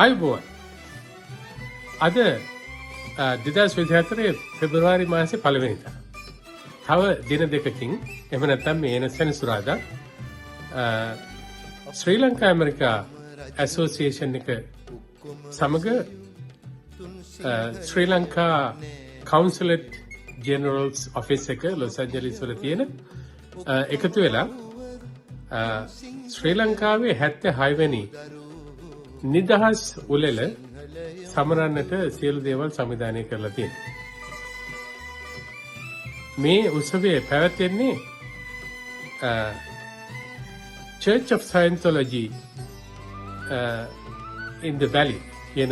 අයිබෝන් අද 2024 පෙබරවාරි මාසේ 1 වෙනිදා. තව දින දෙකකින් එහෙම නැත්නම් මේ එන සෙනසුරාදා ශ්‍රී ලංකා ඇමරිකා ඇසෝසියේෂන් එක සමග ශ්‍රී ලංකා කවුන්සිලට් ජෙනරල්ස් ඔෆිස් එක ලොස් ඇන්ජලිස් වල තියෙන එකතු වෙලා ශ්‍රී ලංකාවේ 76 වෙනි නිදහස් උළෙල සමරන්නට සියලු දේවල් සංවිධානය කරලා තියෙනවා. මේ උත්සවය පැවැත්වෙන්නේ Church of Scientology in the Valley කියන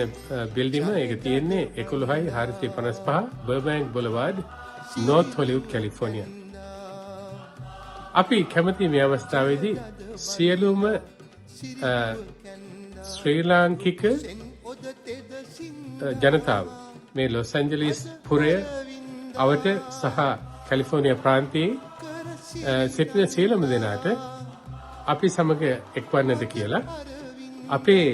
බිල්ඩිම එක තියෙන්නේ 11455 Burbank Boulevard, North Hollywood, California. අපි කැමති මේ අවස්ථාවේදී සියලුම ශ්‍රී ලාංකික ජනතාව මේ ලොස් ඇන්ජලිස් පුරය අවට සහ කැලිෆෝනියා ප්‍රාන්තයේ සිටින සියලුම දෙනාට අපි සමග එක්වන්නට කියලා අපේ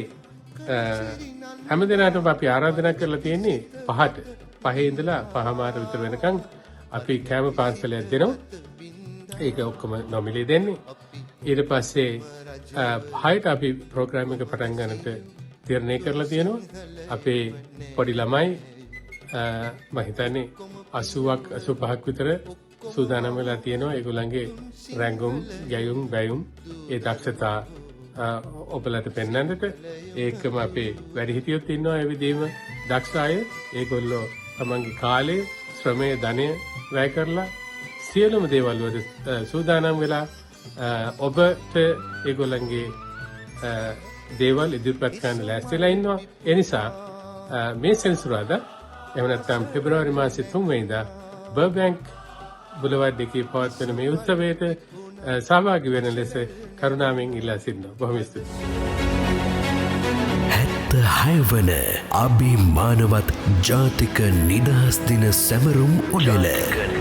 හැම දිනකටම අපි ආරාධනා කරලා තියෙන්නේ 5 ඉඳලා 5:00 විතර වෙනකන් අපි කැම පාන්සලයක් දෙනවා. ඒක ඔක්කොම නොමිලේ දෙන්නේ. ඊට පස්සේ 6ට අපි ප්‍රෝග්‍රෑම් එක පටන් ගන්නට තීරණය කරලා තියෙනවා. අපේ පොඩි ළමයි මම හිතන්නේ 80ක් 85ක් විතර සූදානම් වෙලා තියෙනවා. ඒගොල්ලන්ගේ රැඟුම්, ගැයුම්, බැයුම් ඒ දක්ෂතා ඔබලට පෙන්වන්නට. ඒකම අපේ වැඩිහිටියොත් ඉන්නවා ඒ විදිහම දක්ෂ අය. ඒගොල්ලෝ තමන්ගේ කාලය, ශ්‍රමය, ධනය වැය කරලා සියලුම දේවල් වලට සූදානම් වෙලා ඔබට ඒගොල්ලන්ගේ දේවල් ඉදිරිපත් කරන්න ලෑස්තිලා ඉන්නවා. ඒ නිසා මේ සෙනසුරාදා එහෙම නැත්නම් පෙබරවාරි මාසේ 3 වෙනිදා බර්බැන්ක් බුලවර්ඩ් එකේ පවත්වන මේ උත්සවයට සහභාගී වෙන ලෙස කරුණාවෙන් ඉල්ලා සිටිනවා. බොහොම ස්තුතියි. 76 වන අභිමානවත් ජාතික නිදහස් දින සැමරුම් උළෙල